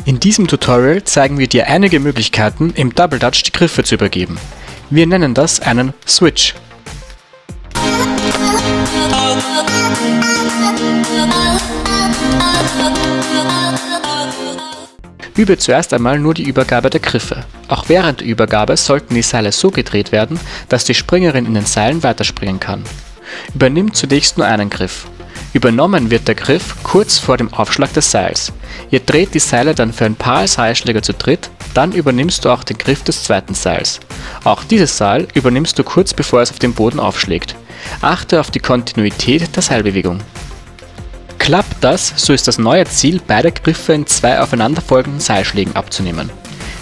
In diesem Tutorial zeigen wir dir einige Möglichkeiten, im Double Dutch die Griffe zu übergeben. Wir nennen das einen Switch. Übe zuerst einmal nur die Übergabe der Griffe. Auch während der Übergabe sollten die Seile so gedreht werden, dass die Springerin in den Seilen weiterspringen kann. Übernimm zunächst nur einen Griff. Übernommen wird der Griff kurz vor dem Aufschlag des Seils. Ihr dreht die Seile dann für ein paar Seilschläge zu dritt, dann übernimmst du auch den Griff des zweiten Seils. Auch dieses Seil übernimmst du kurz bevor es auf den Boden aufschlägt. Achte auf die Kontinuität der Seilbewegung. Klappt das, so ist das neue Ziel, beide Griffe in 2 aufeinanderfolgenden Seilschlägen abzunehmen.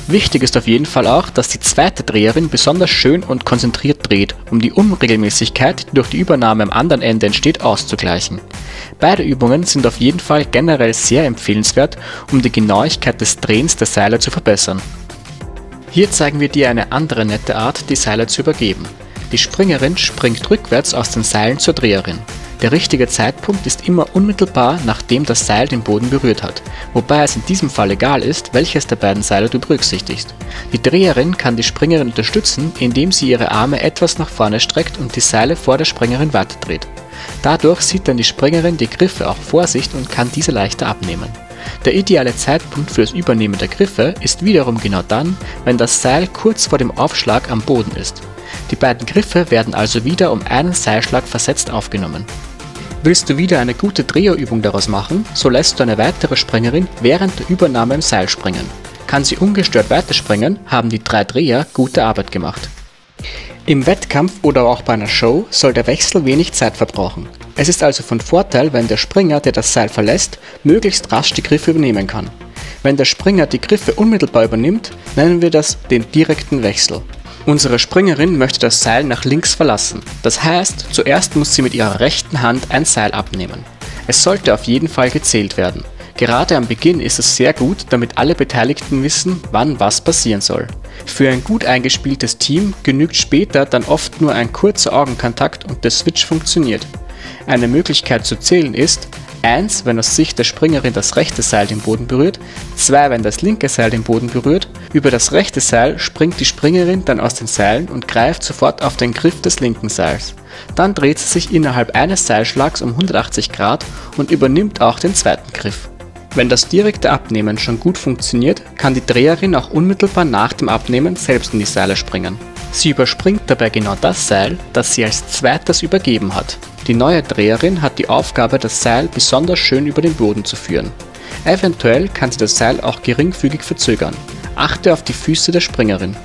Wichtig ist auf jeden Fall auch, dass die zweite Dreherin besonders schön und konzentriert dreht, um die Unregelmäßigkeit, die durch die Übernahme am anderen Ende entsteht, auszugleichen. Beide Übungen sind auf jeden Fall generell sehr empfehlenswert, um die Genauigkeit des Drehens der Seile zu verbessern. Hier zeigen wir dir eine andere nette Art, die Seile zu übergeben. Die Springerin springt rückwärts aus den Seilen zur Dreherin. Der richtige Zeitpunkt ist immer unmittelbar, nachdem das Seil den Boden berührt hat, wobei es in diesem Fall egal ist, welches der beiden Seile du berücksichtigst. Die Dreherin kann die Springerin unterstützen, indem sie ihre Arme etwas nach vorne streckt und die Seile vor der Springerin weiterdreht. Dadurch sieht dann die Springerin die Griffe auch vor sich und kann diese leichter abnehmen. Der ideale Zeitpunkt für das Übernehmen der Griffe ist wiederum genau dann, wenn das Seil kurz vor dem Aufschlag am Boden ist. Die beiden Griffe werden also wieder um einen Seilschlag versetzt aufgenommen. Willst du wieder eine gute Dreherübung daraus machen, so lässt du eine weitere Springerin während der Übernahme im Seil springen. Kann sie ungestört weiterspringen, haben die 3 Dreher gute Arbeit gemacht. Im Wettkampf oder auch bei einer Show soll der Wechsel wenig Zeit verbrauchen. Es ist also von Vorteil, wenn der Springer, der das Seil verlässt, möglichst rasch die Griffe übernehmen kann. Wenn der Springer die Griffe unmittelbar übernimmt, nennen wir das den direkten Wechsel. Unsere Springerin möchte das Seil nach links verlassen. Das heißt, zuerst muss sie mit ihrer rechten Hand ein Seil abnehmen. Es sollte auf jeden Fall gezählt werden. Gerade am Beginn ist es sehr gut, damit alle Beteiligten wissen, wann was passieren soll. Für ein gut eingespieltes Team genügt später dann oft nur ein kurzer Augenkontakt und der Switch funktioniert. Eine Möglichkeit zu zählen ist: 1, wenn aus Sicht der Springerin das rechte Seil den Boden berührt, 2, wenn das linke Seil den Boden berührt. Über das rechte Seil springt die Springerin dann aus den Seilen und greift sofort auf den Griff des linken Seils. Dann dreht sie sich innerhalb eines Seilschlags um 180 Grad und übernimmt auch den zweiten Griff. Wenn das direkte Abnehmen schon gut funktioniert, kann die Dreherin auch unmittelbar nach dem Abnehmen selbst in die Seile springen. Sie überspringt dabei genau das Seil, das sie als zweites übergeben hat. Die neue Dreherin hat die Aufgabe, das Seil besonders schön über den Boden zu führen. Eventuell kann sie das Seil auch geringfügig verzögern. Achte auf die Füße der Springerin.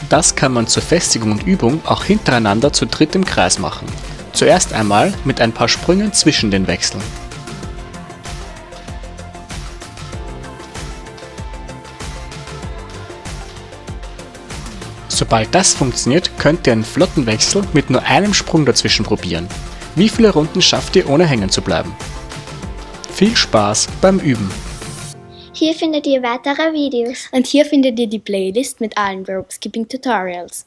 Das kann man zur Festigung und Übung auch hintereinander zu dritt im Kreis machen. Zuerst einmal mit ein paar Sprüngen zwischen den Wechseln. Sobald das funktioniert, könnt ihr einen flotten Wechsel mit nur einem Sprung dazwischen probieren. Wie viele Runden schafft ihr, ohne hängen zu bleiben? Viel Spaß beim Üben! Hier findet ihr weitere Videos. Und hier findet ihr die Playlist mit allen Rope Skipping Tutorials.